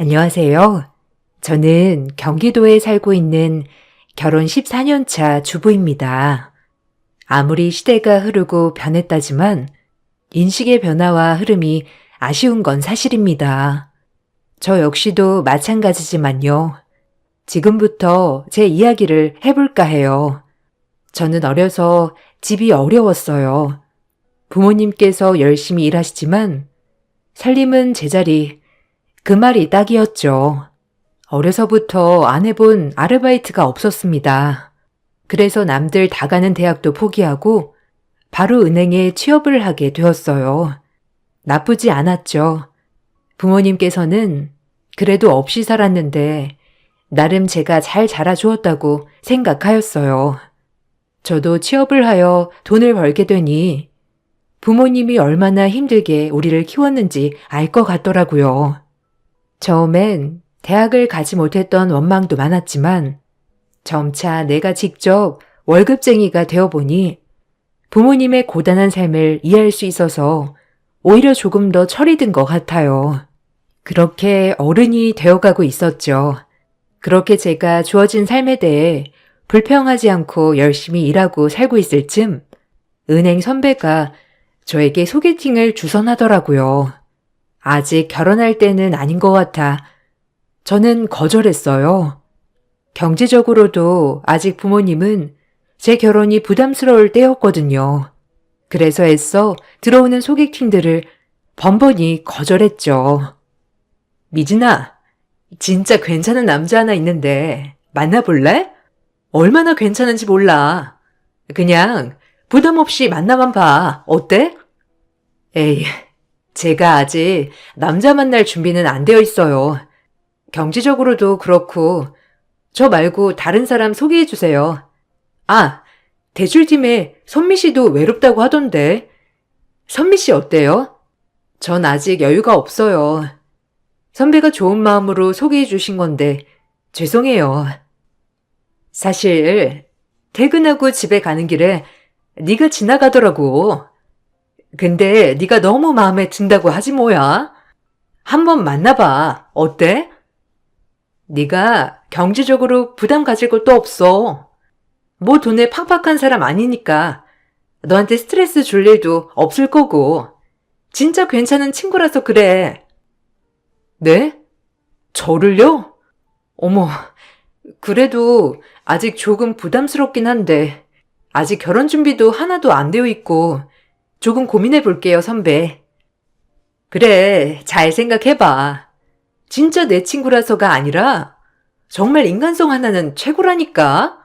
안녕하세요. 저는 경기도에 살고 있는 결혼 14년 차 주부입니다. 아무리 시대가 흐르고 변했다지만 인식의 변화와 흐름이 아쉬운 건 사실입니다. 저 역시도 마찬가지지만요. 지금부터 제 이야기를 해볼까 해요. 저는 어려서 집이 어려웠어요. 부모님께서 열심히 일하시지만 살림은 제자리, 그 말이 딱이었죠. 어려서부터 안 해본 아르바이트가 없었습니다. 그래서 남들 다 가는 대학도 포기하고 바로 은행에 취업을 하게 되었어요. 나쁘지 않았죠. 부모님께서는 그래도 없이 살았는데 나름 제가 잘 자라주었다고 생각하였어요. 저도 취업을 하여 돈을 벌게 되니 부모님이 얼마나 힘들게 우리를 키웠는지 알 것 같더라고요. 처음엔 대학을 가지 못했던 원망도 많았지만 점차 내가 직접 월급쟁이가 되어보니 부모님의 고단한 삶을 이해할 수 있어서 오히려 조금 더 철이 든 것 같아요. 그렇게 어른이 되어가고 있었죠. 그렇게 제가 주어진 삶에 대해 불평하지 않고 열심히 일하고 살고 있을 쯤 은행 선배가 저에게 소개팅을 주선하더라고요. 아직 결혼할 때는 아닌 것 같아 저는 거절했어요. 경제적으로도 아직 부모님은 제 결혼이 부담스러울 때였거든요. 그래서 애써 들어오는 소개팅들을 번번이 거절했죠. 미진아, 진짜 괜찮은 남자 하나 있는데 만나볼래? 얼마나 괜찮은지 몰라. 그냥 부담 없이 만나만 봐. 어때? 에이, 제가 아직 남자 만날 준비는 안 되어 있어요. 경제적으로도 그렇고 저 말고 다른 사람 소개해 주세요. 아, 대출팀에 선미 씨도 외롭다고 하던데. 선미 씨 어때요? 전 아직 여유가 없어요. 선배가 좋은 마음으로 소개해 주신 건데 죄송해요. 사실 퇴근하고 집에 가는 길에 네가 지나가더라고. 근데 네가 너무 마음에 든다고 하지 뭐야. 한번 만나봐. 어때? 네가 경제적으로 부담 가질 것도 없어. 뭐 돈에 팍팍한 사람 아니니까 너한테 스트레스 줄 일도 없을 거고. 진짜 괜찮은 친구라서 그래. 네? 저를요? 어머, 그래도 아직 조금 부담스럽긴 한데 아직 결혼 준비도 하나도 안 되어 있고 조금 고민해 볼게요, 선배. 그래, 잘 생각해봐. 진짜 내 친구라서가 아니라 정말 인간성 하나는 최고라니까.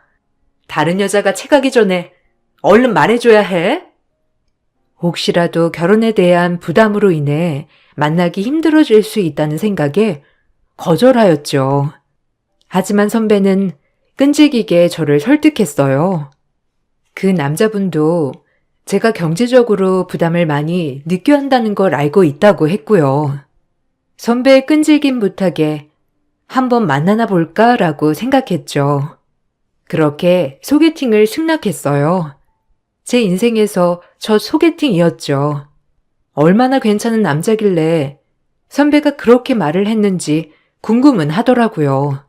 다른 여자가 채가기 전에 얼른 말해줘야 해. 혹시라도 결혼에 대한 부담으로 인해 만나기 힘들어질 수 있다는 생각에 거절하였죠. 하지만 선배는 끈질기게 저를 설득했어요. 그 남자분도 제가 경제적으로 부담을 많이 느껴야 한다는 걸 알고 있다고 했고요. 선배의 끈질긴 부탁에 한번 만나나 볼까라고 생각했죠. 그렇게 소개팅을 승낙했어요. 제 인생에서 첫 소개팅이었죠. 얼마나 괜찮은 남자길래 선배가 그렇게 말을 했는지 궁금은 하더라고요.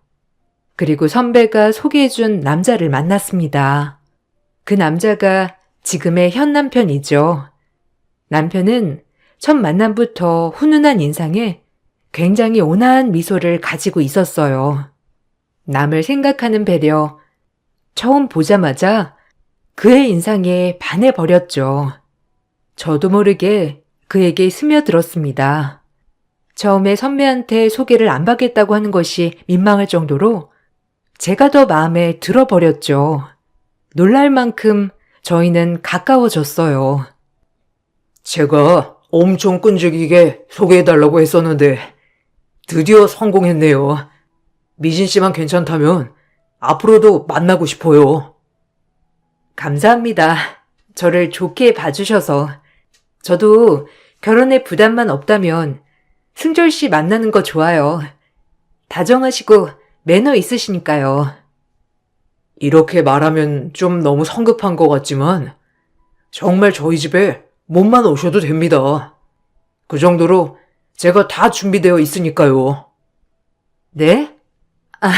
그리고 선배가 소개해준 남자를 만났습니다. 그 남자가 지금의 현 남편이죠. 남편은 첫 만남부터 훈훈한 인상에 굉장히 온화한 미소를 가지고 있었어요. 남을 생각하는 배려, 처음 보자마자 그의 인상에 반해버렸죠. 저도 모르게 그에게 스며들었습니다. 처음에 선배한테 소개를 안 받겠다고 하는 것이 민망할 정도로 제가 더 마음에 들어버렸죠. 놀랄 만큼 저희는 가까워졌어요. 제가 엄청 끈질기게 소개해달라고 했었는데 드디어 성공했네요. 미진 씨만 괜찮다면 앞으로도 만나고 싶어요. 감사합니다. 저를 좋게 봐주셔서. 저도 결혼에 부담만 없다면 승절 씨 만나는 거 좋아요. 다정하시고 매너 있으시니까요. 이렇게 말하면 좀 너무 성급한 것 같지만 정말 저희 집에 몸만 오셔도 됩니다. 그 정도로 제가 다 준비되어 있으니까요. 네? 아,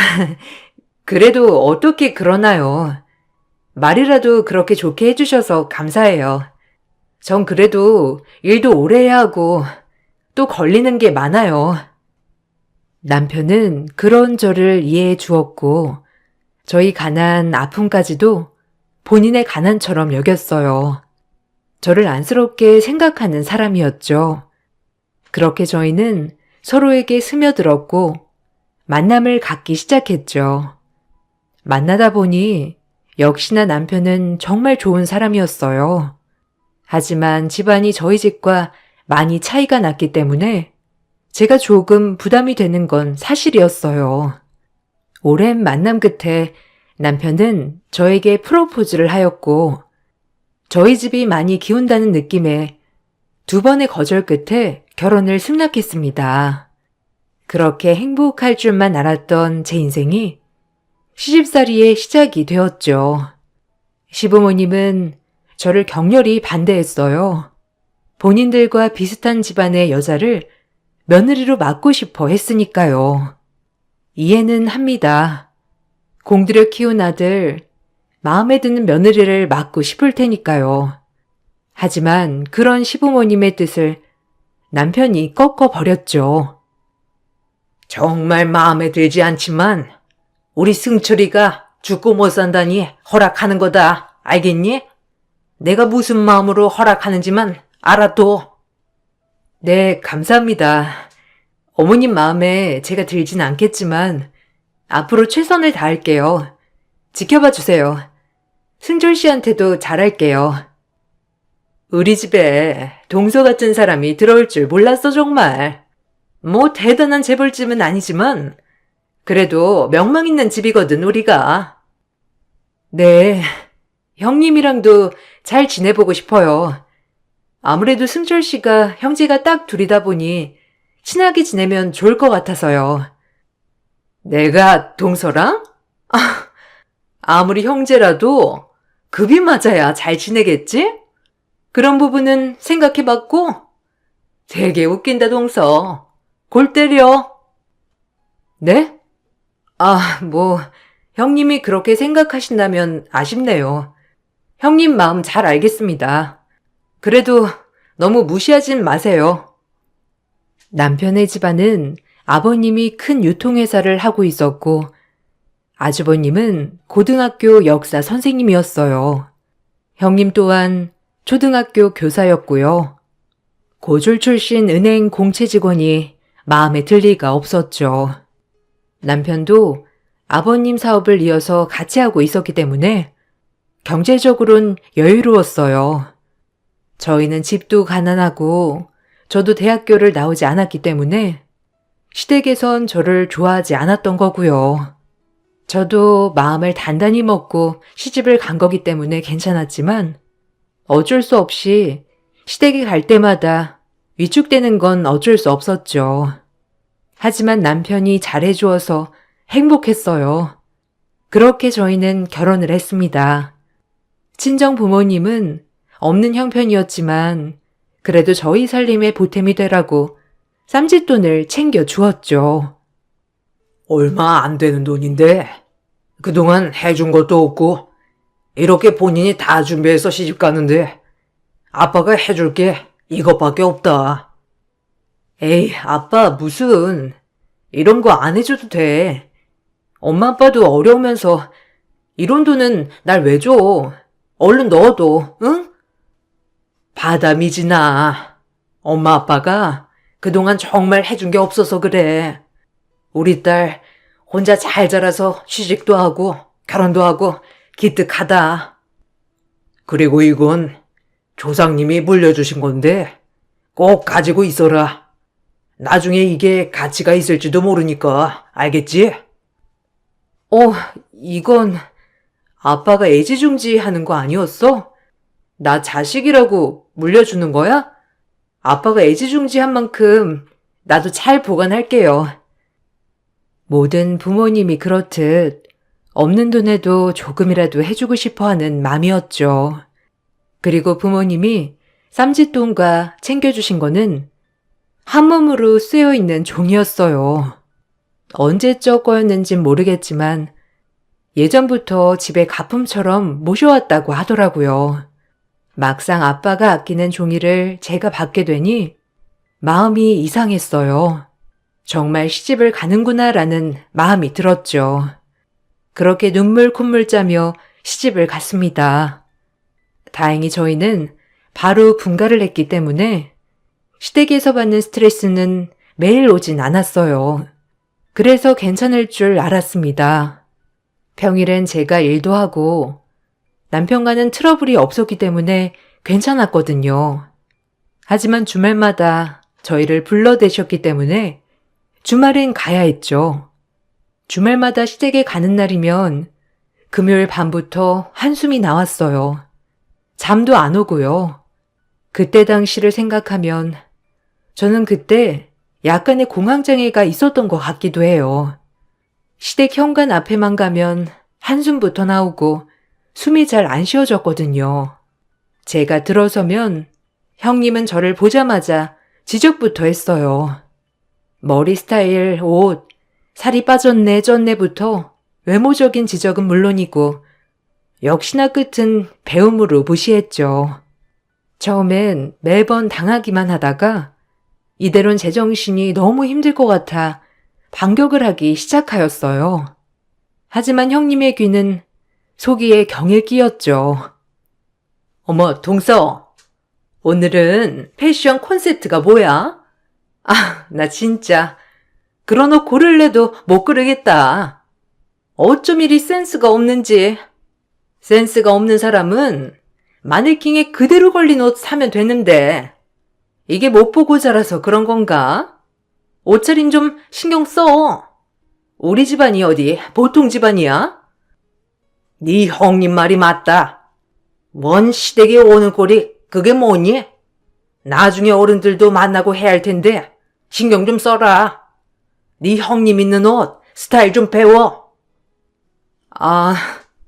그래도 어떻게 그러나요? 말이라도 그렇게 좋게 해주셔서 감사해요. 전 그래도 일도 오래 해야 하고 또 걸리는 게 많아요. 남편은 그런 저를 이해해 주었고 저희 가난 아픔까지도 본인의 가난처럼 여겼어요. 저를 안쓰럽게 생각하는 사람이었죠. 그렇게 저희는 서로에게 스며들었고 만남을 갖기 시작했죠. 만나다 보니 역시나 남편은 정말 좋은 사람이었어요. 하지만 집안이 저희 집과 많이 차이가 났기 때문에 제가 조금 부담이 되는 건 사실이었어요. 오랜 만남 끝에 남편은 저에게 프로포즈를 하였고 저희 집이 많이 기운다는 느낌에 두 번의 거절 끝에 결혼을 승낙했습니다. 그렇게 행복할 줄만 알았던 제 인생이 시집살이의 시작이 되었죠. 시부모님은 저를 격렬히 반대했어요. 본인들과 비슷한 집안의 여자를 며느리로 맡고 싶어 했으니까요. 이해는 합니다. 공들여 키운 아들, 마음에 드는 며느리를 맡고 싶을 테니까요. 하지만 그런 시부모님의 뜻을 남편이 꺾어버렸죠. 정말 마음에 들지 않지만 우리 승철이가 죽고 못 산다니 허락하는 거다. 알겠니? 내가 무슨 마음으로 허락하는지만 알아둬. 네, 감사합니다. 어머님 마음에 제가 들진 않겠지만 앞으로 최선을 다할게요. 지켜봐 주세요. 승철 씨한테도 잘할게요. 우리 집에 동서 같은 사람이 들어올 줄 몰랐어 정말. 뭐 대단한 재벌집은 아니지만 그래도 명망 있는 집이거든 우리가. 네, 형님이랑도 잘 지내보고 싶어요. 아무래도 승철 씨가 형제가 딱 둘이다 보니 친하게 지내면 좋을 것 같아서요. 내가 동서랑? 아무리 형제라도 급이 맞아야 잘 지내겠지? 그런 부분은 생각해봤고? 되게 웃긴다 동서. 골 때려. 네? 형님이 그렇게 생각하신다면 아쉽네요. 형님 마음 잘 알겠습니다. 그래도 너무 무시하진 마세요. 남편의 집안은 아버님이 큰 유통회사를 하고 있었고 아주버님은 고등학교 역사 선생님이었어요. 형님 또한 초등학교 교사였고요. 고졸 출신 은행 공채 직원이 마음에 들 리가 없었죠. 남편도 아버님 사업을 이어서 같이 하고 있었기 때문에 경제적으로는 여유로웠어요. 저희는 집도 가난하고 저도 대학교를 나오지 않았기 때문에 시댁에선 저를 좋아하지 않았던 거고요. 저도 마음을 단단히 먹고 시집을 간 거기 때문에 괜찮았지만 어쩔 수 없이 시댁에 갈 때마다 위축되는 건 어쩔 수 없었죠. 하지만 남편이 잘해주어서 행복했어요. 그렇게 저희는 결혼을 했습니다. 친정 부모님은 없는 형편이었지만 그래도 저희 살림에 보탬이 되라고 쌈짓돈을 챙겨 주었죠. 얼마 안 되는 돈인데 그동안 해준 것도 없고 이렇게 본인이 다 준비해서 시집 가는데 아빠가 해줄 게 이것밖에 없다. 에이, 아빠 무슨 이런 거 안 해줘도 돼. 엄마 아빠도 어려우면서 이런 돈은 날 왜 줘? 얼른 넣어둬, 응? 받아 미진아. 엄마 아빠가 그동안 정말 해준 게 없어서 그래. 우리 딸 혼자 잘 자라서 취직도 하고 결혼도 하고 기특하다. 그리고 이건 조상님이 물려주신 건데 꼭 가지고 있어라. 나중에 이게 가치가 있을지도 모르니까 알겠지? 이건 아빠가 애지중지 하는 거 아니었어? 나 자식이라고 물려주는 거야? 아빠가 애지중지 한 만큼 나도 잘 보관할게요. 모든 부모님이 그렇듯 없는 돈에도 조금이라도 해주고 싶어하는 맘이었죠. 그리고 부모님이 쌈짓돈과 챙겨주신 거는 한 몸으로 쓰여있는 종이었어요. 언제적 거였는진 모르겠지만 예전부터 집에 가품처럼 모셔왔다고 하더라고요. 막상 아빠가 아끼는 종이를 제가 받게 되니 마음이 이상했어요. 정말 시집을 가는구나라는 마음이 들었죠. 그렇게 눈물 콧물 짜며 시집을 갔습니다. 다행히 저희는 바로 분가를 했기 때문에 시댁에서 받는 스트레스는 매일 오진 않았어요. 그래서 괜찮을 줄 알았습니다. 평일엔 제가 일도 하고 남편과는 트러블이 없었기 때문에 괜찮았거든요. 하지만 주말마다 저희를 불러대셨기 때문에 주말엔 가야 했죠. 주말마다 시댁에 가는 날이면 금요일 밤부터 한숨이 나왔어요. 잠도 안 오고요. 그때 당시를 생각하면 저는 그때 약간의 공황장애가 있었던 것 같기도 해요. 시댁 현관 앞에만 가면 한숨부터 나오고 숨이 잘 안 쉬어졌거든요. 제가 들어서면 형님은 저를 보자마자 지적부터 했어요. 머리 스타일, 옷, 살이 빠졌네 쪘네부터 외모적인 지적은 물론이고 역시나 끝은 배움으로 무시했죠. 처음엔 매번 당하기만 하다가 이대로는 제정신이 너무 힘들 것 같아 반격을 하기 시작하였어요. 하지만 형님의 귀는 소기에 경을 끼었죠. 어머, 동서. 오늘은 패션 콘셉트가 뭐야? 아, 나 진짜 그런 옷 고를래도 못 고르겠다. 어쩜 이리 센스가 없는지. 센스가 없는 사람은 마네킹에 그대로 걸린 옷 사면 되는데 이게 못 보고 자라서 그런 건가? 옷차림 좀 신경 써. 우리 집안이 어디 보통 집안이야? 네 형님 말이 맞다. 먼 시댁에 오는 꼴이 그게 뭐니? 나중에 어른들도 만나고 해야 할 텐데 신경 좀 써라. 네 형님 있는 옷 스타일 좀 배워. 아,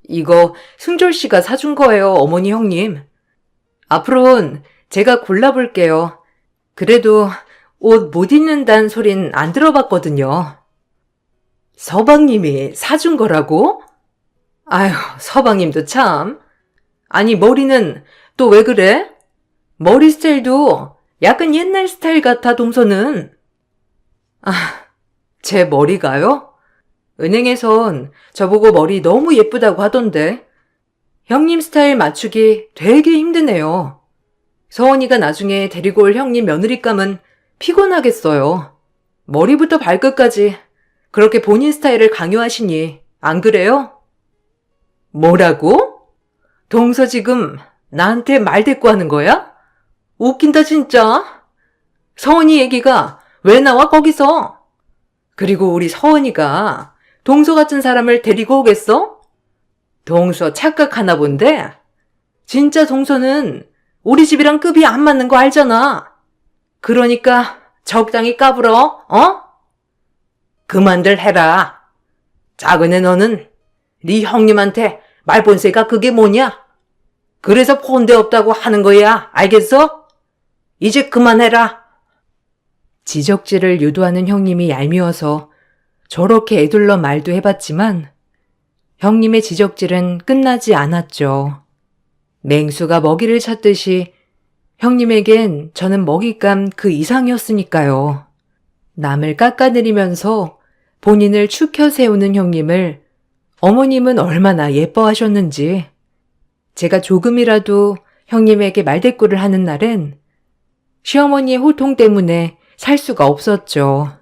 이거 승졸 씨가 사준 거예요, 어머니 형님. 앞으로는 제가 골라볼게요. 그래도 옷 못 입는다는 소린 안 들어봤거든요. 서방님이 사준 거라고? 아휴, 서방님도 참. 아니, 머리는 또 왜 그래? 머리 스타일도 약간 옛날 스타일 같아, 동서는. 아, 제 머리가요? 은행에선 저보고 머리 너무 예쁘다고 하던데. 형님 스타일 맞추기 되게 힘드네요. 서원이가 나중에 데리고 올 형님 며느리감은 피곤하겠어요. 머리부터 발끝까지 그렇게 본인 스타일을 강요하시니 안 그래요? 뭐라고? 동서 지금 나한테 말대꾸 하는 거야? 웃긴다 진짜. 서원이 얘기가 왜 나와 거기서? 그리고 우리 서원이가 동서 같은 사람을 데리고 오겠어? 동서 착각하나 본데? 진짜 동서는 우리 집이랑 급이 안 맞는 거 알잖아. 그러니까 적당히 까불어, 어? 그만들 해라. 작은 애 너는 네 형님한테 말본세가 그게 뭐냐? 그래서 폰대 없다고 하는 거야, 알겠어? 이제 그만해라. 지적질을 유도하는 형님이 얄미워서 저렇게 애둘러 말도 해봤지만 형님의 지적질은 끝나지 않았죠. 맹수가 먹이를 찾듯이 형님에겐 저는 먹잇감 그 이상이었으니까요. 남을 깎아내리면서 본인을 추켜 세우는 형님을 어머님은 얼마나 예뻐하셨는지. 제가 조금이라도 형님에게 말대꾸를 하는 날엔 시어머니의 호통 때문에 살 수가 없었죠.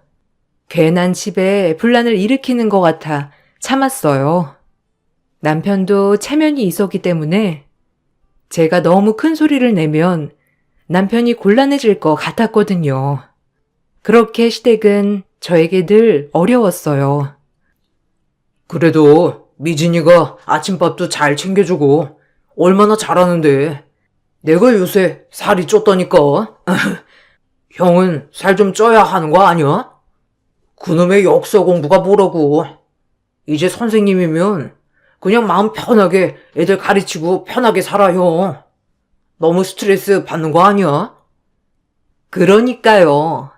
괜한 집에 분란을 일으키는 것 같아 참았어요. 남편도 체면이 있었기 때문에 제가 너무 큰 소리를 내면 남편이 곤란해질 것 같았거든요. 그렇게 시댁은 저에게 늘 어려웠어요. 그래도 미진이가 아침밥도 잘 챙겨주고 얼마나 잘하는데. 내가 요새 살이 쪘다니까. 형은 살 좀 쪄야 하는 거 아니야? 그놈의 역사 공부가 뭐라고. 이제 선생님이면 그냥 마음 편하게 애들 가르치고 편하게 살아, 형. 너무 스트레스 받는 거 아니야? 그러니까요.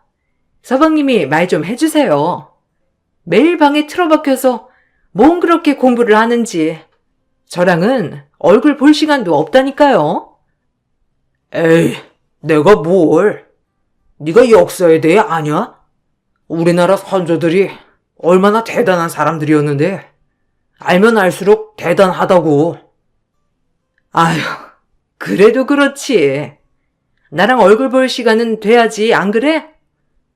서방님이 말 좀 해주세요. 매일 방에 틀어박혀서 뭔 그렇게 공부를 하는지 저랑은 얼굴 볼 시간도 없다니까요. 에이, 내가 뭘. 네가 역사에 대해 아냐? 우리나라 선조들이 얼마나 대단한 사람들이었는데 알면 알수록 대단하다고. 아휴, 그래도 그렇지. 나랑 얼굴 볼 시간은 돼야지, 안 그래?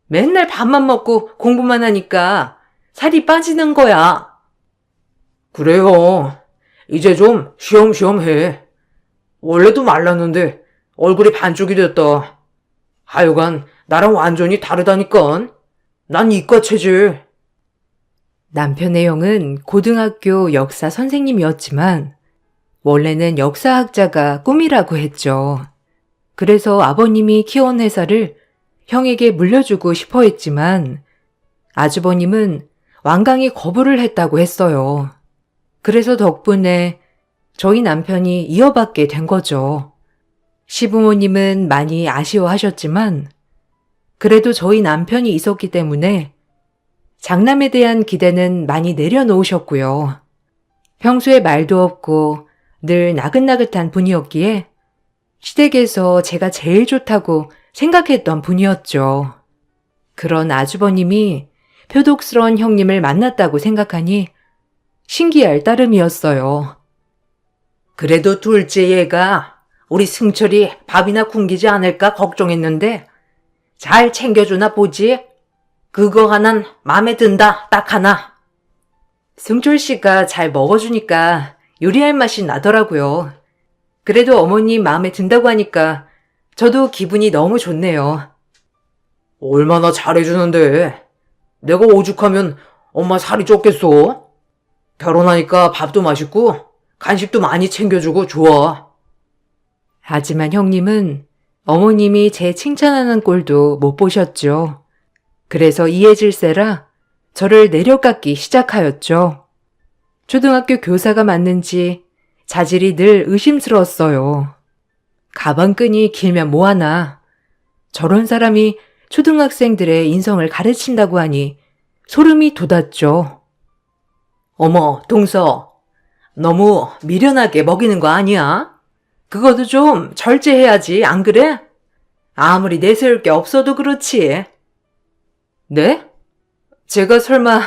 맨날 밥만 먹고 공부만 하니까 살이 빠지는 거야. 그래요. 이제 좀 쉬엄쉬엄 해. 원래도 말랐는데 얼굴이 반쪽이 됐다. 하여간 나랑 완전히 다르다니깐. 난 이과 체질. 남편의 형은 고등학교 역사 선생님이었지만 원래는 역사학자가 꿈이라고 했죠. 그래서 아버님이 키워온 회사를 형에게 물려주고 싶어 했지만 아주버님은 완강히 거부를 했다고 했어요. 그래서 덕분에 저희 남편이 이어받게 된 거죠. 시부모님은 많이 아쉬워하셨지만 그래도 저희 남편이 있었기 때문에 장남에 대한 기대는 많이 내려놓으셨고요. 평소에 말도 없고 늘 나긋나긋한 분이었기에 시댁에서 제가 제일 좋다고 생각했던 분이었죠. 그런 아주버님이 표독스러운 형님을 만났다고 생각하니 신기할 따름이었어요. 그래도 둘째 얘가 우리 승철이 밥이나 굶기지 않을까 걱정했는데 잘 챙겨주나 보지? 그거 하나는 마음에 든다, 딱 하나. 승철 씨가 잘 먹어주니까 요리할 맛이 나더라고요. 그래도 어머님 마음에 든다고 하니까 저도 기분이 너무 좋네요. 얼마나 잘해주는데. 내가 오죽하면 엄마 살이 쪘겠어? 결혼하니까 밥도 맛있고 간식도 많이 챙겨주고 좋아. 하지만 형님은 어머님이 제 칭찬하는 꼴도 못 보셨죠. 그래서 이해질세라 저를 내려깎기 시작하였죠. 초등학교 교사가 맞는지 자질이 늘 의심스러웠어요. 가방끈이 길면 뭐하나. 저런 사람이 초등학생들의 인성을 가르친다고 하니 소름이 돋았죠. 어머, 동서. 너무 미련하게 먹이는 거 아니야? 그것도 좀 절제해야지, 안 그래? 아무리 내세울 게 없어도 그렇지. 네? 제가 설마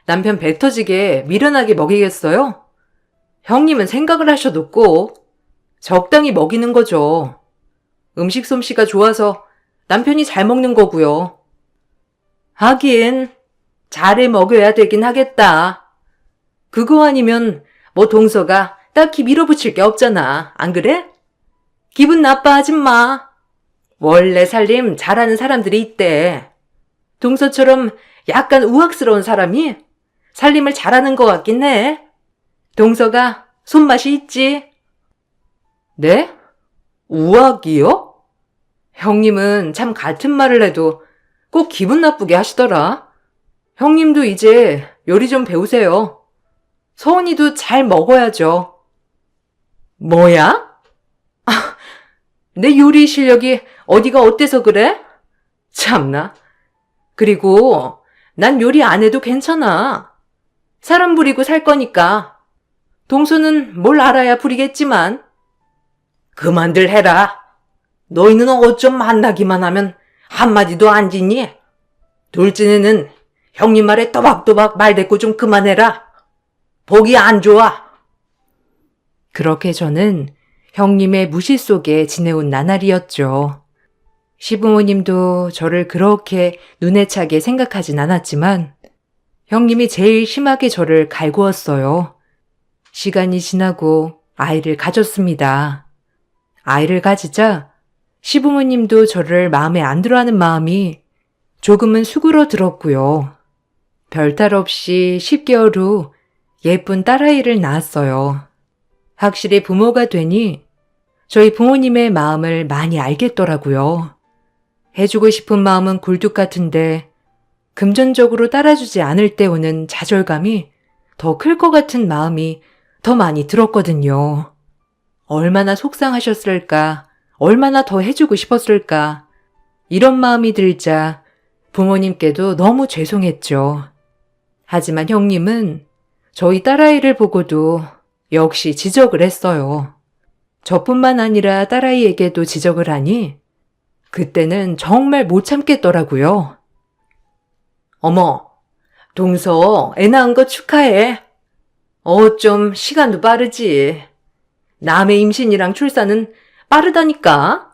남편 배 터지게 미련하게 먹이겠어요? 형님은 생각을 하셔도 꼭 적당히 먹이는 거죠. 음식 솜씨가 좋아서 남편이 잘 먹는 거고요. 하긴 잘해 먹여야 되긴 하겠다. 그거 아니면 뭐 동서가 딱히 밀어붙일 게 없잖아. 안 그래? 기분 나빠하지 마. 원래 살림 잘하는 사람들이 있대. 동서처럼 약간 우악스러운 사람이 살림을 잘하는 것 같긴 해. 동서가 손맛이 있지. 네? 우악이요? 형님은 참 같은 말을 해도 꼭 기분 나쁘게 하시더라. 형님도 이제 요리 좀 배우세요. 서은이도 잘 먹어야죠. 뭐야? 내 요리 실력이 어디가 어때서 그래? 참나. 그리고 난 요리 안 해도 괜찮아. 사람 부리고 살 거니까. 동서는 뭘 알아야 부리겠지만. 그만들 해라. 너희는 어쩜 만나기만 하면 한마디도 안 짓니? 둘째는 형님 말에 또박또박 말대꾸 좀 그만해라. 보기 안 좋아. 그렇게 저는 형님의 무시 속에 지내온 나날이었죠. 시부모님도 저를 그렇게 눈에 차게 생각하진 않았지만 형님이 제일 심하게 저를 갈구었어요. 시간이 지나고 아이를 가졌습니다. 아이를 가지자 시부모님도 저를 마음에 안 들어하는 마음이 조금은 수그러들었고요. 별탈 없이 10개월 후 예쁜 딸아이를 낳았어요. 확실히 부모가 되니 저희 부모님의 마음을 많이 알겠더라고요. 해주고 싶은 마음은 굴뚝 같은데 금전적으로 따라주지 않을 때 오는 좌절감이 더 클 것 같은 마음이 더 많이 들었거든요. 얼마나 속상하셨을까, 얼마나 더 해주고 싶었을까, 이런 마음이 들자 부모님께도 너무 죄송했죠. 하지만 형님은 저희 딸아이를 보고도 역시 지적을 했어요. 저뿐만 아니라 딸아이에게도 지적을 하니 그때는 정말 못 참겠더라고요. 어머, 동서 애 낳은 거 축하해. 좀 시간도 빠르지. 남의 임신이랑 출산은 빠르다니까.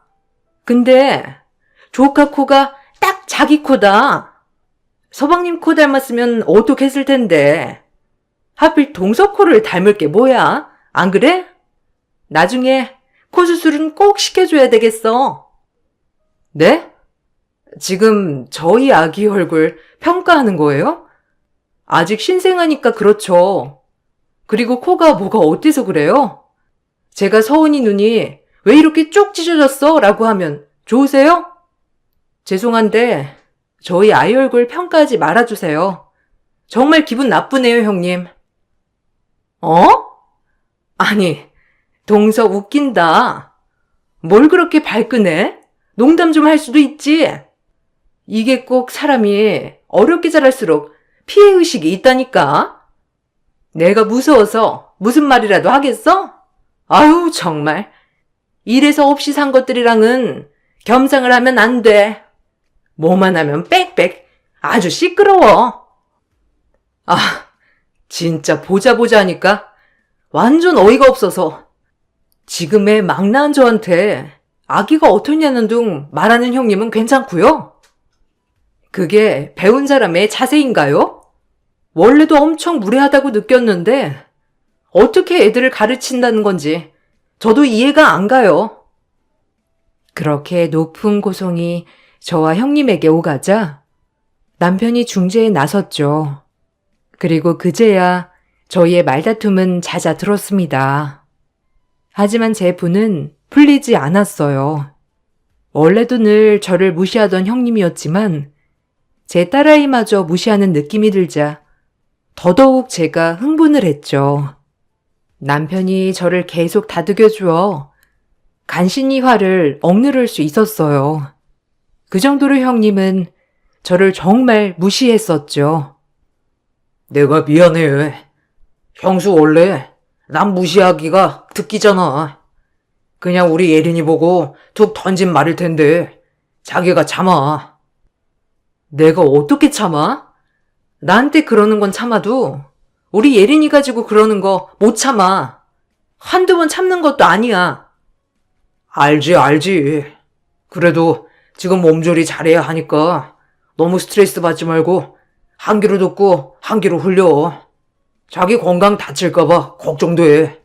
근데 조카 코가 딱 자기 코다. 서방님 코 닮았으면 어떡했을 텐데. 하필 동서 코를 닮을 게 뭐야? 안 그래? 나중에 코 수술은 꼭 시켜줘야 되겠어. 네? 지금 저희 아기 얼굴 평가하는 거예요? 아직 신생아니까 그렇죠. 그리고 코가 뭐가 어때서 그래요? 제가 서은이 눈이 왜 이렇게 쭉 찢어졌어? 라고 하면 좋으세요? 죄송한데 저희 아이 얼굴 평가하지 말아주세요. 정말 기분 나쁘네요, 형님. 아니, 동서 웃긴다. 뭘 그렇게 발끈해? 농담 좀 할 수도 있지. 이게 꼭 사람이 어렵게 자랄수록 피해의식이 있다니까. 내가 무서워서 무슨 말이라도 하겠어? 아유, 정말. 이래서 없이 산 것들이랑은 겸상을 하면 안 돼. 뭐만 하면 빽빽. 아주 시끄러워. 진짜 보자 하니까 완전 어이가 없어서 지금의 막 낳은 저한테 아기가 어떻냐는 둥 말하는 형님은 괜찮고요. 그게 배운 사람의 자세인가요? 원래도 엄청 무례하다고 느꼈는데 어떻게 애들을 가르친다는 건지 저도 이해가 안 가요. 그렇게 높은 고송이 저와 형님에게 오가자 남편이 중재에 나섰죠. 그리고 그제야 저희의 말다툼은 잦아들었습니다. 하지만 제 분은 풀리지 않았어요. 원래도 늘 저를 무시하던 형님이었지만 제 딸아이마저 무시하는 느낌이 들자 더더욱 제가 흥분을 했죠. 남편이 저를 계속 다독여 주어 간신히 화를 억누를 수 있었어요. 그 정도로 형님은 저를 정말 무시했었죠. 내가 미안해. 형수 원래 남 무시하기가 득기잖아. 그냥 우리 예린이 보고 툭 던진 말일 텐데 자기가 참아. 내가 어떻게 참아? 나한테 그러는 건 참아도 우리 예린이 가지고 그러는 거 못 참아. 한두 번 참는 것도 아니야. 알지. 그래도 지금 몸조리 잘해야 하니까 너무 스트레스 받지 말고 한 귀로 듣고 한 귀로 흘려. 자기 건강 다칠까봐 걱정돼.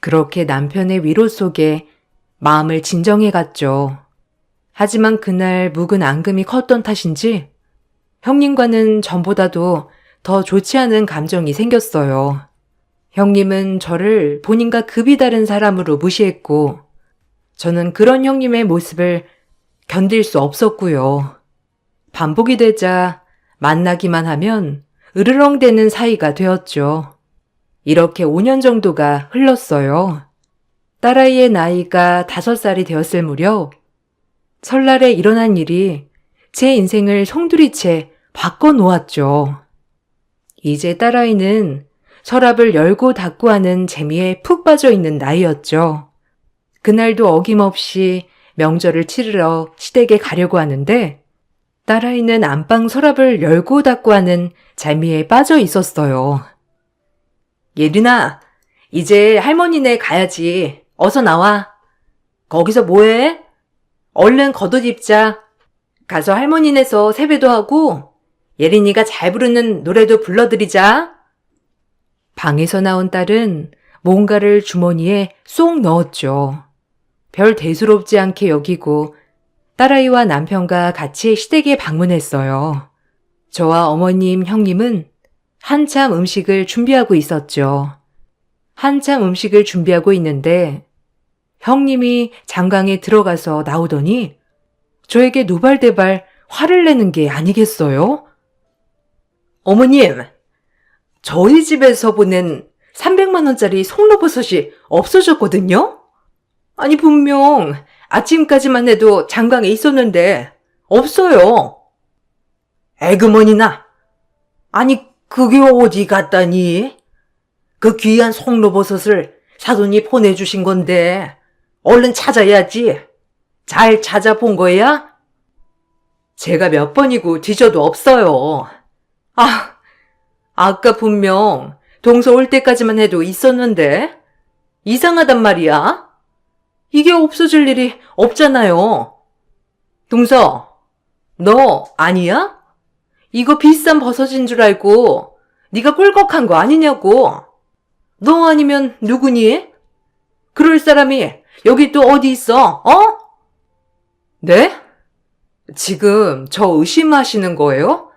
그렇게 남편의 위로 속에 마음을 진정해 갔죠. 하지만 그날 묵은 앙금이 컸던 탓인지 형님과는 전보다도 더 좋지 않은 감정이 생겼어요. 형님은 저를 본인과 급이 다른 사람으로 무시했고 저는 그런 형님의 모습을 견딜 수 없었고요. 반복이 되자 만나기만 하면 으르렁대는 사이가 되었죠. 이렇게 5년 정도가 흘렀어요. 딸아이의 나이가 5살이 되었을 무렵 설날에 일어난 일이 제 인생을 송두리째 바꿔놓았죠. 이제 딸아이는 서랍을 열고 닫고 하는 재미에 푹 빠져있는 나이였죠. 그날도 어김없이 명절을 치르러 시댁에 가려고 하는데 딸아이는 안방 서랍을 열고 닫고 하는 재미에 빠져 있었어요. 예린아, 이제 할머니네 가야지. 어서 나와. 거기서 뭐해? 얼른 겉옷 입자. 가서 할머니네서 세배도 하고 예린이가 잘 부르는 노래도 불러드리자. 방에서 나온 딸은 뭔가를 주머니에 쏙 넣었죠. 별 대수롭지 않게 여기고 딸아이와 남편과 같이 시댁에 방문했어요. 저와 어머님, 형님은 한참 음식을 준비하고 있었죠. 한참 음식을 준비하고 있는데 형님이 장강에 들어가서 나오더니 저에게 노발대발 화를 내는 게 아니겠어요? 어머님, 저희 집에서 보낸 300만 원짜리 송로버섯이 없어졌거든요? 아니 분명 아침까지만 해도 장강에 있었는데 없어요. 에그머니나. 아니 그게 어디 갔다니? 그 귀한 송로버섯을 사돈이 보내주신 건데 얼른 찾아야지. 잘 찾아본 거야? 제가 몇 번이고 뒤져도 없어요. 아까 분명 동서 올 때까지만 해도 있었는데 이상하단 말이야. 이게 없어질 일이 없잖아요. 동서, 너 아니야? 이거 비싼 버섯인 줄 알고 네가 꿀꺽한 거 아니냐고. 너 아니면 누구니? 그럴 사람이 여기 또 어디 있어? 어? 네? 지금 저 의심하시는 거예요?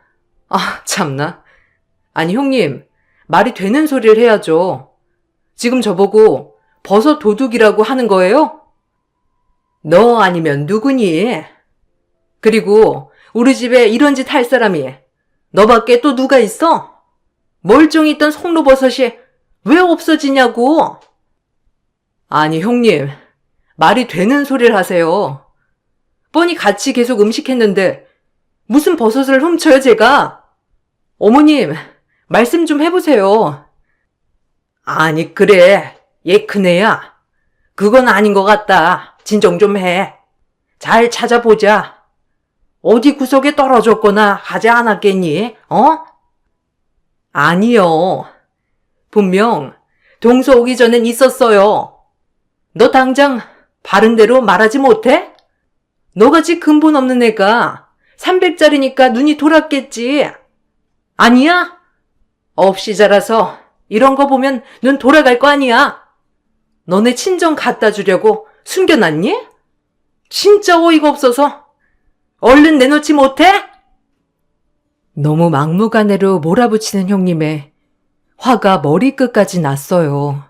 참나. 아니 형님, 말이 되는 소리를 해야죠. 지금 저보고 버섯 도둑이라고 하는 거예요? 너 아니면 누구니? 그리고 우리 집에 이런 짓 할 사람이 너밖에 또 누가 있어? 멀쩡히 있던 송로버섯이 왜 없어지냐고. 아니 형님, 말이 되는 소리를 하세요. 뻔히 같이 계속 음식했는데 무슨 버섯을 훔쳐요 제가? 어머님, 말씀 좀 해보세요. 아니 그래, 얘 큰애야. 그건 아닌 것 같다. 진정 좀 해. 잘 찾아보자. 어디 구석에 떨어졌거나 하지 않았겠니? 아니요. 분명 동서 오기 전엔 있었어요. 너 당장 바른 대로 말하지 못해? 너같이 근본 없는 애가 300짜리니까 눈이 돌았겠지. 아니야? 없이 자라서 이런 거 보면 눈 돌아갈 거 아니야. 너네 친정 갖다 주려고 숨겨놨니? 진짜 어이가 없어서 얼른 내놓지 못해? 너무 막무가내로 몰아붙이는 형님의 화가 머리끝까지 났어요.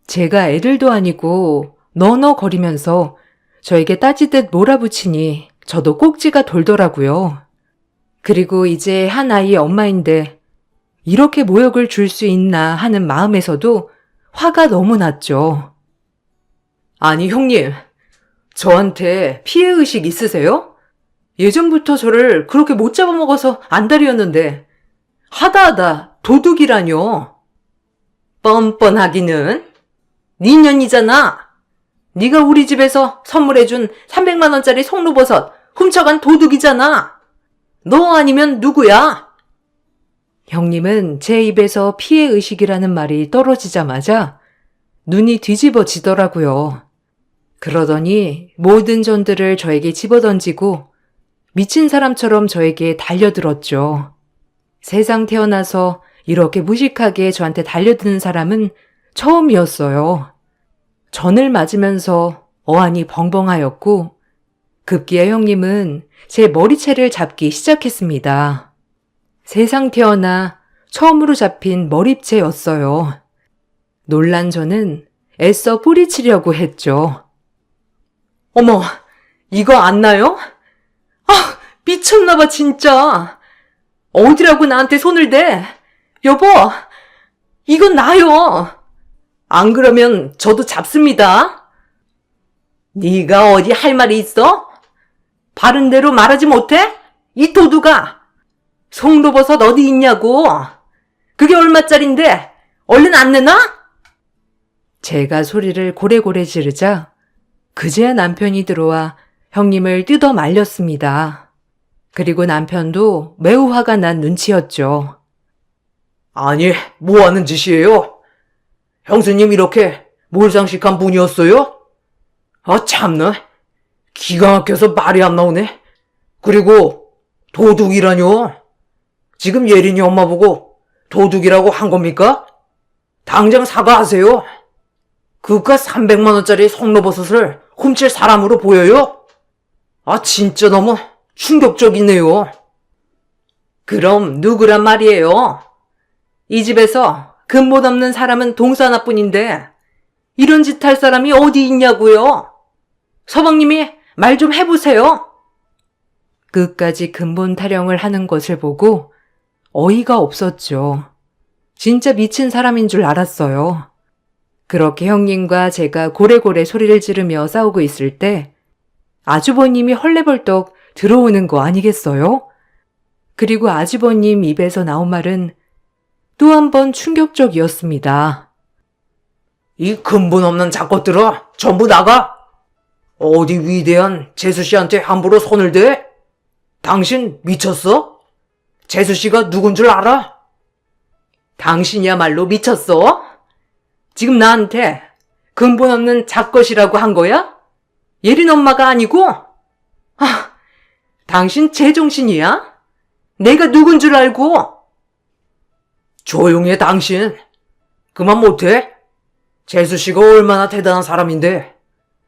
제가 애들도 아니고 너너거리면서 저에게 따지듯 몰아붙이니 저도 꼭지가 돌더라고요. 그리고 이제 한 아이의 엄마인데 이렇게 모욕을 줄 수 있나 하는 마음에서도 화가 너무 났죠. 아니 형님, 저한테 피해의식 있으세요? 예전부터 저를 그렇게 못 잡아먹어서 안달이었는데 하다하다 도둑이라뇨. 뻔뻔하기는. 네 년이잖아. 네가 우리 집에서 선물해준 300만 원짜리 송로버섯 훔쳐간 도둑이잖아. 너 아니면 누구야? 형님은 제 입에서 피해의식이라는 말이 떨어지자마자 눈이 뒤집어지더라고요. 그러더니 모든 전들을 저에게 집어던지고 미친 사람처럼 저에게 달려들었죠. 세상 태어나서 이렇게 무식하게 저한테 달려드는 사람은 처음이었어요. 전을 맞으면서 어안이 벙벙하였고 급기야 형님은 제 머리채를 잡기 시작했습니다. 세상 태어나 처음으로 잡힌 머리채였어요. 놀란 저는 애써 뿌리치려고 했죠. 어머, 이거 안 나요? 미쳤나봐 진짜. 어디라고 나한테 손을 대? 여보, 이건 나요. 안 그러면 저도 잡습니다. 네가 어디 할 말이 있어? 바른 대로 말하지 못해? 이 도둑아. 송로버섯 어디 있냐고. 그게 얼마짜린데 얼른 안 내놔? 제가 소리를 고래고래 지르자 그제야 남편이 들어와 형님을 뜯어 말렸습니다. 그리고 남편도 매우 화가 난 눈치였죠. 아니, 뭐 하는 짓이에요? 형수님 이렇게 몰상식한 분이었어요? 참나. 기가 막혀서 말이 안 나오네. 그리고 도둑이라뇨. 지금 예린이 엄마 보고 도둑이라고 한 겁니까? 당장 사과하세요. 그깟 300만 원짜리 송로버섯을 훔칠 사람으로 보여요? 진짜 너무 충격적이네요. 그럼 누구란 말이에요? 이 집에서 근본 없는 사람은 동서 하나뿐인데 이런 짓 할 사람이 어디 있냐고요? 서방님이 말 좀 해보세요. 끝까지 근본 타령을 하는 것을 보고 어이가 없었죠. 진짜 미친 사람인 줄 알았어요. 그렇게 형님과 제가 고래고래 소리를 지르며 싸우고 있을 때 아주버님이 헐레벌떡 들어오는 거 아니겠어요? 그리고 아주버님 입에서 나온 말은 또 한 번 충격적이었습니다. 이 근본 없는 작것들아, 전부 나가! 어디 위대한 재수씨한테 함부로 손을 대? 당신 미쳤어? 재수씨가 누군 줄 알아? 당신이야말로 미쳤어? 지금 나한테 근본 없는 작것이라고 한 거야? 예린 엄마가 아니고? 당신 제정신이야? 내가 누군 줄 알고? 조용히 해, 당신. 그만 못해? 재수씨가 얼마나 대단한 사람인데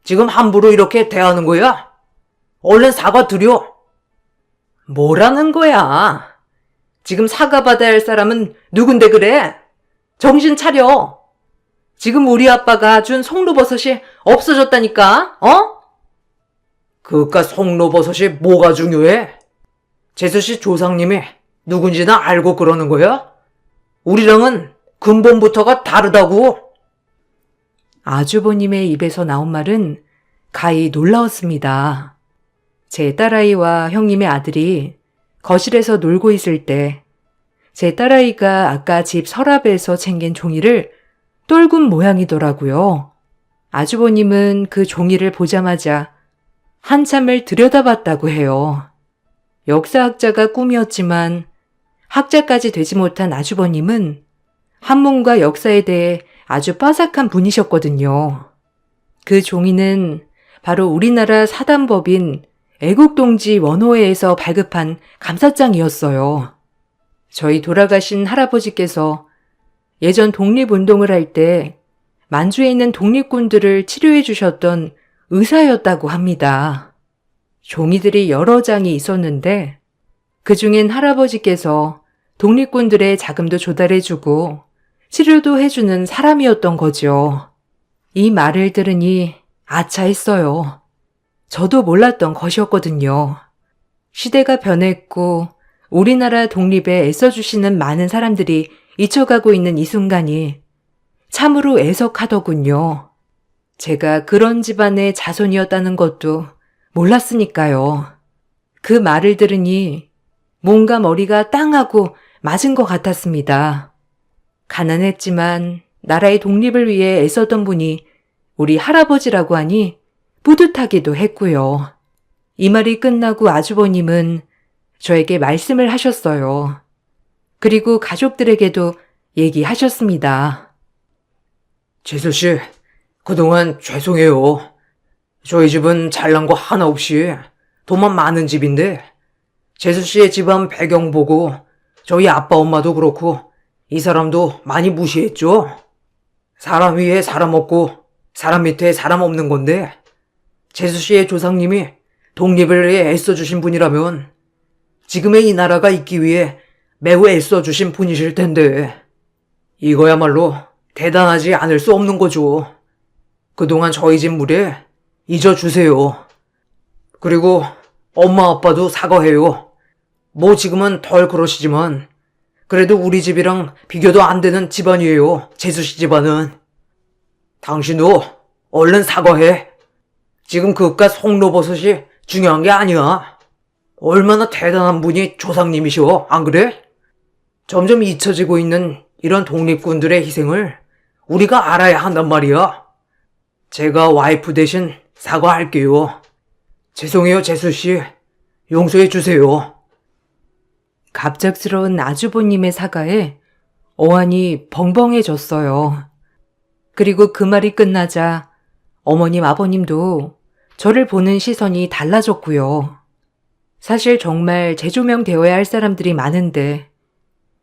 지금 함부로 이렇게 대하는 거야? 얼른 사과드려. 뭐라는 거야? 지금 사과받아야 할 사람은 누군데 그래? 정신 차려. 지금 우리 아빠가 준 송로버섯이 없어졌다니까, 어? 그깟 송로버섯이 뭐가 중요해? 재수씨 조상님이 누군지나 알고 그러는 거야? 우리랑은 근본부터가 다르다고. 아주버님의 입에서 나온 말은 가히 놀라웠습니다. 제 딸아이와 형님의 아들이 거실에서 놀고 있을 때 제 딸아이가 아까 집 서랍에서 챙긴 종이를 떨군 모양이더라고요. 아주버님은 그 종이를 보자마자 한참을 들여다봤다고 해요. 역사학자가 꿈이었지만 학자까지 되지 못한 아주버님은 한문과 역사에 대해 아주 빠삭한 분이셨거든요. 그 종이는 바로 우리나라 사단법인 애국동지 원호회에서 발급한 감사장이었어요. 저희 돌아가신 할아버지께서 예전 독립운동을 할 때 만주에 있는 독립군들을 치료해 주셨던 의사였다고 합니다. 종이들이 여러 장이 있었는데 그 중엔 할아버지께서 독립군들의 자금도 조달해주고 치료도 해주는 사람이었던 거죠. 이 말을 들으니 아차 했어요. 저도 몰랐던 것이었거든요. 시대가 변했고 우리나라 독립에 애써주시는 많은 사람들이 잊혀가고 있는 이 순간이 참으로 애석하더군요. 제가 그런 집안의 자손이었다는 것도 몰랐으니까요. 그 말을 들으니 뭔가 머리가 땅하고 맞은 것 같았습니다. 가난했지만 나라의 독립을 위해 애썼던 분이 우리 할아버지라고 하니 뿌듯하기도 했고요. 이 말이 끝나고 아주버님은 저에게 말씀을 하셨어요. 그리고 가족들에게도 얘기하셨습니다. 재수씨, 그동안 죄송해요. 저희 집은 잘난 거 하나 없이 돈만 많은 집인데 재수씨의 집안 배경 보고 저희 아빠 엄마도 그렇고 이 사람도 많이 무시했죠. 사람 위에 사람 없고 사람 밑에 사람 없는 건데 재수씨의 조상님이 독립을 위해 애써주신 분이라면 지금의 이 나라가 있기 위해 매우 애써주신 분이실 텐데 이거야말로 대단하지 않을 수 없는 거죠. 그동안 저희 집 무례 잊어주세요. 그리고 엄마 아빠도 사과해요. 뭐 지금은 덜 그러시지만 그래도 우리 집이랑 비교도 안 되는 집안이에요. 재수씨 집안은. 당신도 얼른 사과해. 지금 그깟 송로버섯이 중요한 게 아니야. 얼마나 대단한 분이 조상님이셔, 안 그래? 점점 잊혀지고 있는 이런 독립군들의 희생을 우리가 알아야 한단 말이야. 제가 와이프 대신 사과할게요. 죄송해요, 재수씨. 용서해 주세요. 갑작스러운 아주버님의 사과에 어안이 벙벙해졌어요. 그리고 그 말이 끝나자 어머님, 아버님도 저를 보는 시선이 달라졌고요. 사실 정말 재조명되어야 할 사람들이 많은데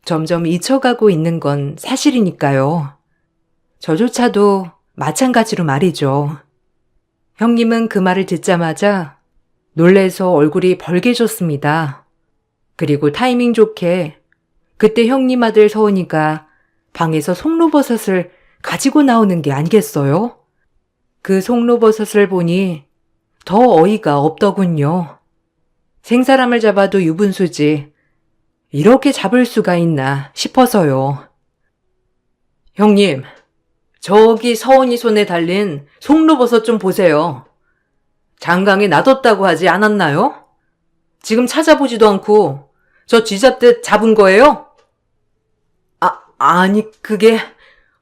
점점 잊혀가고 있는 건 사실이니까요. 저조차도 마찬가지로 말이죠. 형님은 그 말을 듣자마자 놀래서 얼굴이 벌개졌습니다. 그리고 타이밍 좋게 그때 형님 아들 서은이가 방에서 송로버섯을 가지고 나오는 게 아니겠어요? 그 송로버섯을 보니 더 어이가 없더군요. 생사람을 잡아도 유분수지 이렇게 잡을 수가 있나 싶어서요. 형님, 저기 서은이 손에 달린 송로버섯 좀 보세요. 장강에 놔뒀다고 하지 않았나요? 지금 찾아보지도 않고 저 쥐잡듯 잡은 거예요? 아니, 그게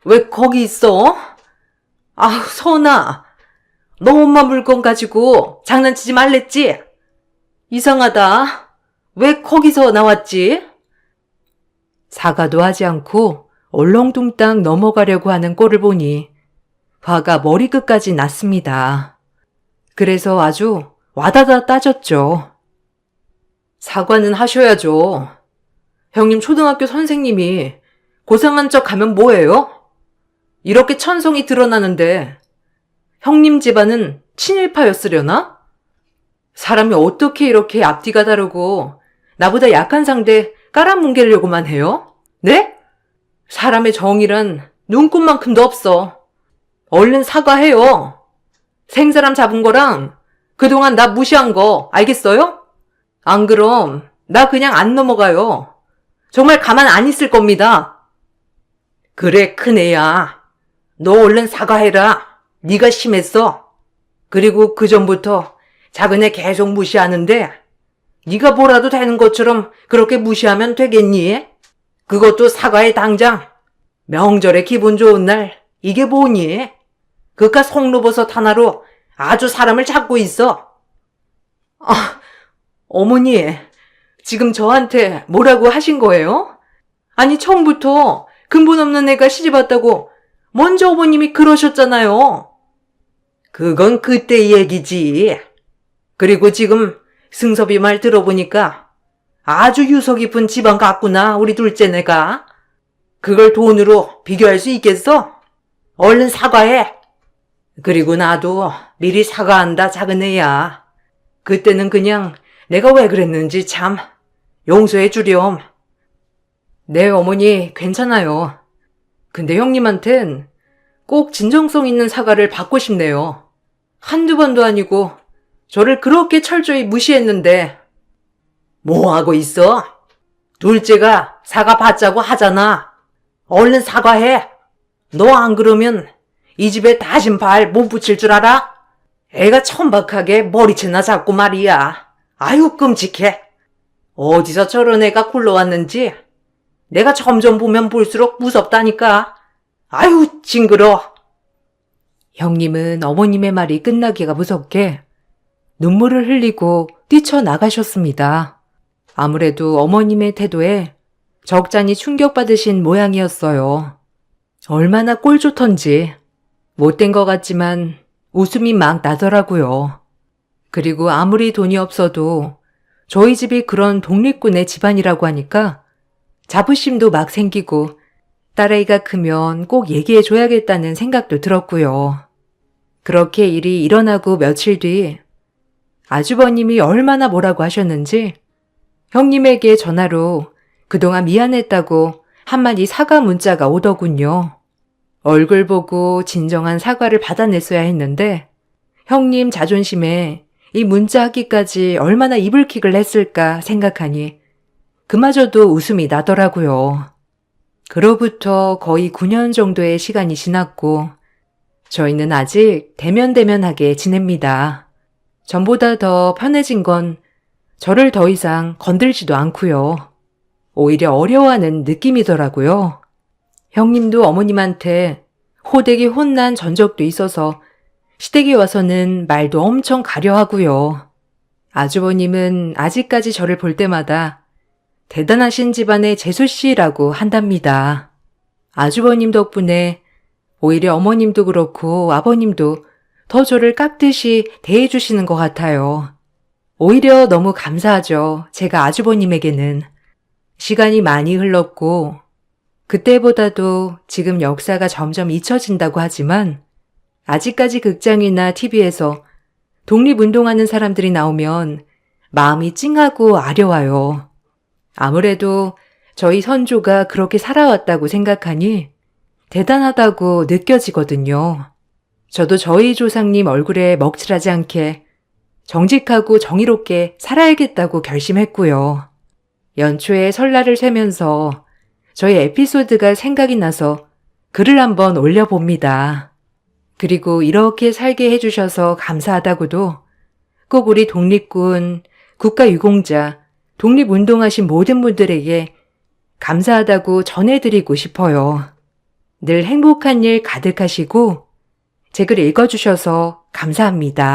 왜 거기 있어? 아우, 선아. 너 엄마 물건 가지고 장난치지 말랬지? 이상하다. 왜 거기서 나왔지? 사과도 하지 않고 얼렁뚱땅 넘어가려고 하는 꼴을 보니 화가 머리끝까지 났습니다. 그래서 아주 와다다 따졌죠. 사과는 하셔야죠. 형님 초등학교 선생님이 고상한 척 하면 뭐예요? 이렇게 천성이 드러나는데 형님 집안은 친일파였으려나? 사람이 어떻게 이렇게 앞뒤가 다르고 나보다 약한 상대 깔아뭉개려고만 해요? 네? 사람의 정이란 눈꽃만큼도 없어. 얼른 사과해요. 생사람 잡은 거랑 그동안 나 무시한 거 알겠어요? 안 그럼 나 그냥 안 넘어가요. 정말 가만 안 있을 겁니다. 그래, 큰애야. 너 얼른 사과해라. 네가 심했어. 그리고 그전부터 작은애 계속 무시하는데 네가 뭐라도 되는 것처럼 그렇게 무시하면 되겠니? 그것도 사과해 당장. 명절에 기분 좋은 날 이게 뭐니? 그깟 송로버섯 하나로 아주 사람을 잡고 있어. 아, 어머니, 지금 저한테 뭐라고 하신 거예요? 아니, 처음부터 근본 없는 애가 시집왔다고 먼저 어머님이 그러셨잖아요. 그건 그때 얘기지. 그리고 지금 승섭이 말 들어보니까 아주 유서 깊은 집안 같구나, 우리 둘째네가. 그걸 돈으로 비교할 수 있겠어? 얼른 사과해. 그리고 나도 미리 사과한다, 작은애야. 그때는 그냥 내가 왜 그랬는지 참 용서해 주렴. 네, 어머니, 괜찮아요. 근데 형님한텐 꼭 진정성 있는 사과를 받고 싶네요. 한두 번도 아니고 저를 그렇게 철저히 무시했는데. 뭐 하고 있어? 둘째가 사과 받자고 하잖아. 얼른 사과해. 너 안 그러면 이 집에 다신 발 못 붙일 줄 알아? 애가 천박하게 머리채나 잡고 말이야. 아유, 끔찍해. 어디서 저런 애가 굴러왔는지 내가 점점 보면 볼수록 무섭다니까. 아유, 징그러. 형님은 어머님의 말이 끝나기가 무섭게 눈물을 흘리고 뛰쳐나가셨습니다. 아무래도 어머님의 태도에 적잖이 충격받으신 모양이었어요. 얼마나 꼴 좋던지 못된 것 같지만 웃음이 막 나더라고요. 그리고 아무리 돈이 없어도 저희 집이 그런 독립군의 집안이라고 하니까 자부심도 막 생기고 딸아이가 크면 꼭 얘기해줘야겠다는 생각도 들었고요. 그렇게 일이 일어나고 며칠 뒤 아주버님이 얼마나 뭐라고 하셨는지 형님에게 전화로 그동안 미안했다고 한마디 사과 문자가 오더군요. 얼굴 보고 진정한 사과를 받아냈어야 했는데 형님 자존심에 이 문자 하기까지 얼마나 이불킥을 했을까 생각하니 그마저도 웃음이 나더라고요. 그로부터 거의 9년 정도의 시간이 지났고 저희는 아직 대면대면하게 지냅니다. 전보다 더 편해진 건 저를 더 이상 건들지도 않고요. 오히려 어려워하는 느낌이더라고요. 형님도 어머님한테 호되게 혼난 전적도 있어서 시댁에 와서는 말도 엄청 가려하고요. 아주버님은 아직까지 저를 볼 때마다 대단하신 집안의 재수씨라고 한답니다. 아주버님 덕분에 오히려 어머님도 그렇고 아버님도 더 저를 깍듯이 대해주시는 것 같아요. 오히려 너무 감사하죠. 제가 아주버님에게는. 시간이 많이 흘렀고 그때보다도 지금 역사가 점점 잊혀진다고 하지만 아직까지 극장이나 TV에서 독립운동하는 사람들이 나오면 마음이 찡하고 아려와요. 아무래도 저희 선조가 그렇게 살아왔다고 생각하니 대단하다고 느껴지거든요. 저도 저희 조상님 얼굴에 먹칠하지 않게 정직하고 정의롭게 살아야겠다고 결심했고요. 연초에 설날을 세면서 저희 에피소드가 생각이 나서 글을 한번 올려봅니다. 그리고 이렇게 살게 해주셔서 감사하다고도 꼭 우리 독립군, 국가유공자, 독립운동하신 모든 분들에게 감사하다고 전해드리고 싶어요. 늘 행복한 일 가득하시고 제 글 읽어주셔서 감사합니다.